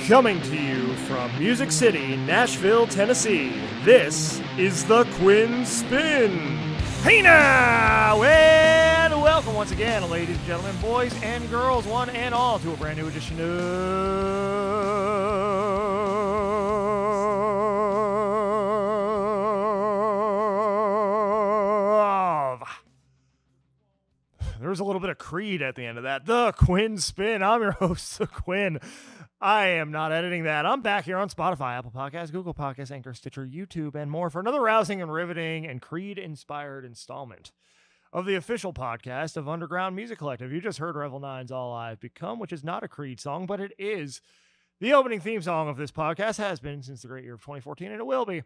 Coming to you from Music City, Nashville, Tennessee, this is the Quinn Spinn. Hey now, and welcome once again, ladies and gentlemen, boys and girls, one and all, to a brand new edition of... There was a little bit of Creed at the end of that. The Quinn Spinn. I'm your host, the Quinn. I am not editing that. I'm back here on Spotify, Apple Podcasts, Google Podcasts, Anchor, Stitcher, YouTube, and more for another rousing and riveting and Creed-inspired installment of the official podcast of Underground Music Collective. You just heard Revel 9's All I've Become, which is not a Creed song, but it is the opening theme song of this podcast, has been since the great year of 2014, and it will be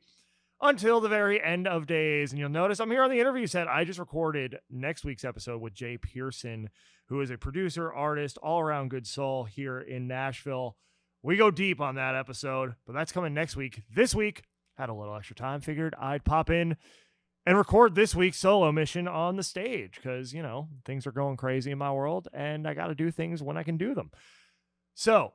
until the very end of days. And you'll notice I'm here on the interview set. I just recorded next week's episode with Jay Pearson, who is a producer, artist, all-around good soul here in Nashville. We go deep on that episode, but that's coming next week. This week, had a little extra time, figured I'd pop in and record this week's solo mission on the stage because, you know, things are going crazy in my world, and I got to do things when I can do them. So,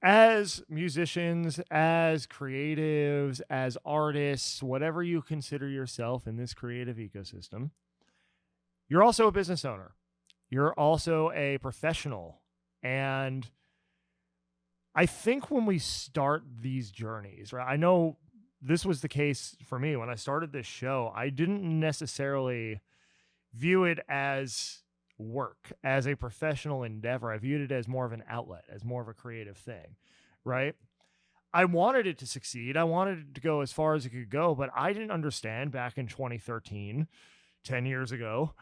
as musicians, as creatives, as artists, whatever you consider yourself in this creative ecosystem, you're also a business owner. You're also a professional. And I think when we start these journeys, right? I know this was the case for me when I started this show. I didn't necessarily view it as work, as a professional endeavor. I viewed it as more of an outlet, as more of a creative thing, right? I wanted it to succeed. I wanted it to go as far as it could go, but I didn't understand back in 2013, 10 years ago,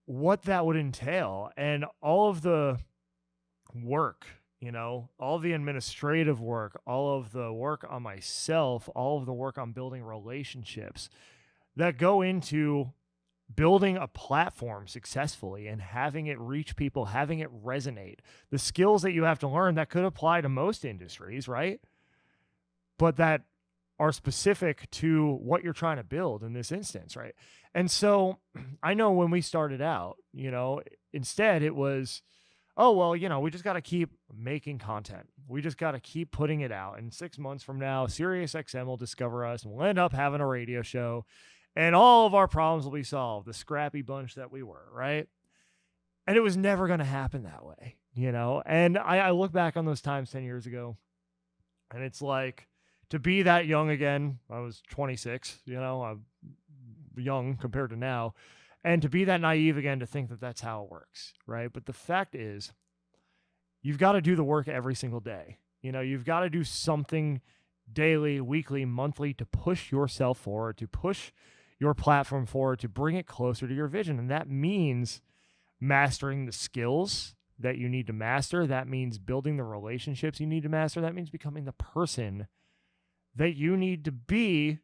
what that would entail. And all of the work, you know, all the administrative work, all of the work on myself, all of the work on building relationships that go into building a platform successfully and having it reach people, having it resonate, the skills that you have to learn that could apply to most industries, right? But that are specific to what you're trying to build in this instance, right? And so I know when we started out, you know, instead it was, oh, well, you know, we just got to keep making content. We just got to keep putting it out. And 6 months from now, SiriusXM will discover us and we'll end up having a radio show and all of our problems will be solved, the scrappy bunch that we were, right? And it was never going to happen that way, you know? And I look back on those times 10 years ago, and it's like, to be that young again, I was 26, you know, I'm young compared to now, and to be that naive again, to think that that's how it works, right? But the fact is, you've got to do the work every single day. You know, you've got to do something daily, weekly, monthly to push yourself forward, to push your platform forward, to bring it closer to your vision. And that means mastering the skills that you need to master. That means building the relationships you need to master. That means becoming the person that you need to be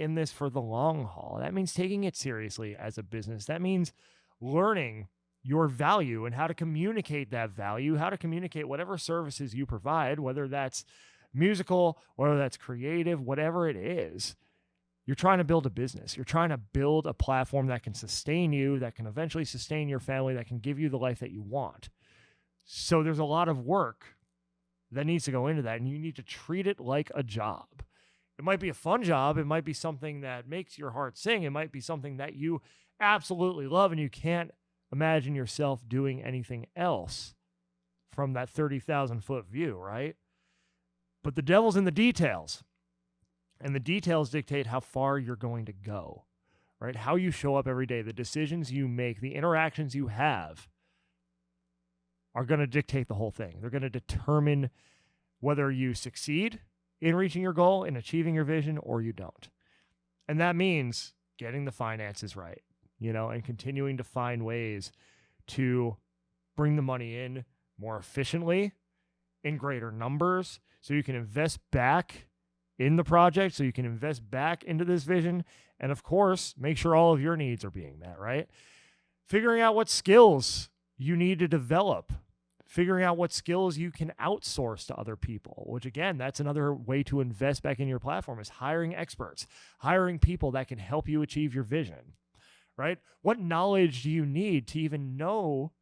in this for the long haul. That means taking it seriously as a business. That means learning your value and how to communicate that value, how to communicate whatever services you provide, whether that's musical, whether that's creative, whatever it is. You're trying to build a business. You're trying to build a platform that can sustain you, that can eventually sustain your family, that can give you the life that you want. So there's a lot of work that needs to go into that, and you need to treat it like a job. It might be a fun job. It might be something that makes your heart sing. It might be something that you absolutely love, and you can't imagine yourself doing anything else from that 30,000-foot view, right? But the devil's in the details. And the details dictate how far you're going to go, right? How you show up every day, the decisions you make, the interactions you have are going to dictate the whole thing. They're going to determine whether you succeed in reaching your goal, in achieving your vision, or you don't. And that means getting the finances right, you know, and continuing to find ways to bring the money in more efficiently, in greater numbers, so you can invest back in the project, so you can invest back into this vision, and of course, make sure all of your needs are being met, right? Figuring out what skills you need to develop, figuring out what skills you can outsource to other people, which again, that's another way to invest back in your platform, is hiring experts, hiring people that can help you achieve your vision, right? What knowledge do you need to even know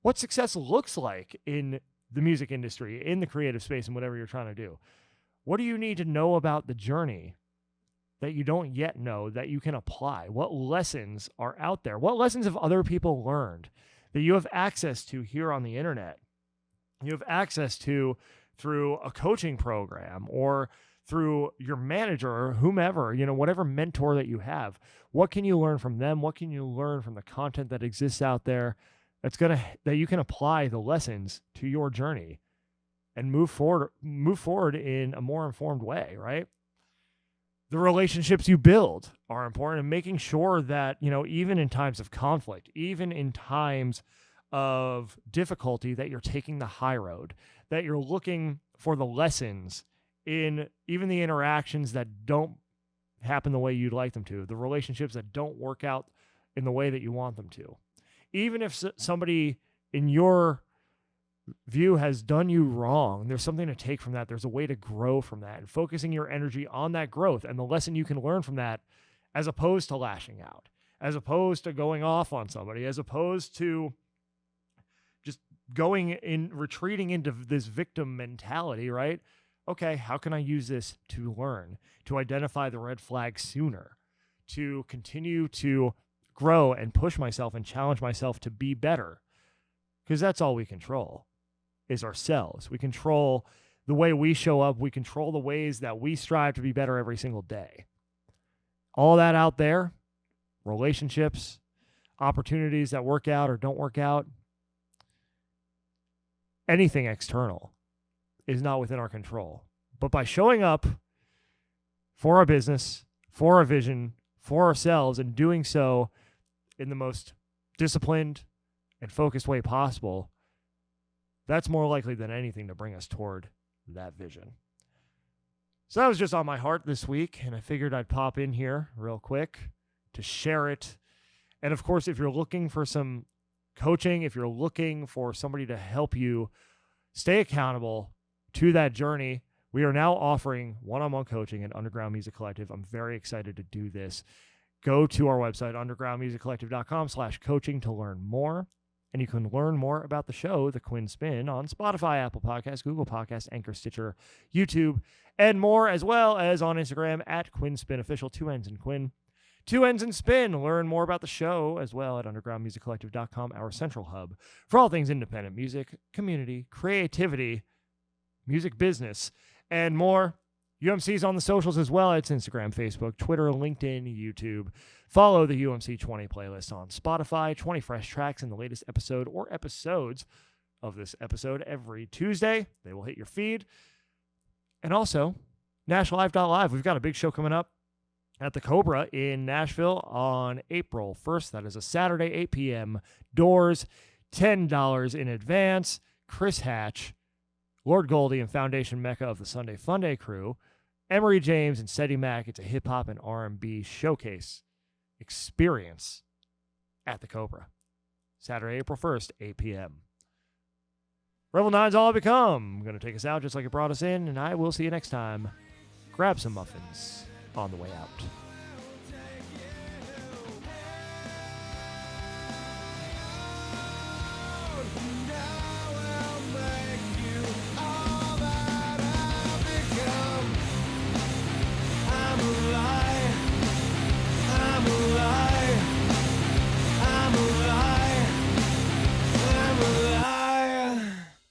what success looks like in the music industry, in the creative space, and whatever you're trying to do. What do you need to know about the journey that you don't yet know that you can apply? What lessons are out there? What lessons have other people learned that you have access to here on the internet? You have access to through a coaching program or through your manager or whomever, whatever mentor that you have. What can you learn from them? What can you learn from the content that exists out there that you can apply the lessons to your journey and move forward in a more informed way, right? The relationships you build are important, and making sure that, even in times of conflict, even in times of difficulty, that you're taking the high road, that you're looking for the lessons in even the interactions that don't happen the way you'd like them to, the relationships that don't work out in the way that you want them to. Even if somebody in your view has done you wrong, there's something to take from that. There's a way to grow from that, and focusing your energy on that growth and the lesson you can learn from that, as opposed to lashing out, as opposed to going off on somebody, as opposed to just retreating into this victim mentality, right? Okay, how can I use this to learn, to identify the red flags sooner, to continue to grow and push myself and challenge myself to be better? Because that's all we control, is ourselves. We control the way we show up. We control the ways that we strive to be better every single day. All that out there, relationships, opportunities that work out or don't work out, anything external is not within our control. But by showing up for our business, for our vision, for ourselves, and doing so in the most disciplined and focused way possible, that's more likely than anything to bring us toward that vision. So that was just on my heart this week, and I figured I'd pop in here real quick to share it. And of course, if you're looking for some coaching, if you're looking for somebody to help you stay accountable to that journey, we are now offering one-on-one coaching at Underground Music Collective. I'm very excited to do this. Go to our website, undergroundmusiccollective.com/coaching, to learn more. And you can learn more about the show, The Quinn Spinn, on Spotify, Apple Podcasts, Google Podcasts, Anchor, Stitcher, YouTube, and more, as well as on Instagram at Quinn Spinn Official, 2 N's in Quinn, 2 N's in Spin. Learn more about the show as well at undergroundmusiccollective.com, our central hub for all things independent music, community, creativity, music business, and more. UMC's on the socials as well. It's Instagram, Facebook, Twitter, LinkedIn, YouTube. Follow the UMC 20 playlist on Spotify. 20 fresh tracks in the latest episode or episodes of this episode every Tuesday. They will hit your feed. And also, NashLive.live. We've got a big show coming up at the Cobra in Nashville on April 1st. That is a Saturday, 8 p.m. Doors, $10 in advance. Chris Hatch, Lord Goldie, and Foundation Mecca of the Sunday Funday crew, Emery James, and Seti Mack. It's a hip-hop and R&B showcase experience at the Cobra. Saturday, April 1st, 8 p.m. Revel 9's all I become. I'm going to take us out just like it brought us in, and I will see you next time. Grab some muffins on the way out.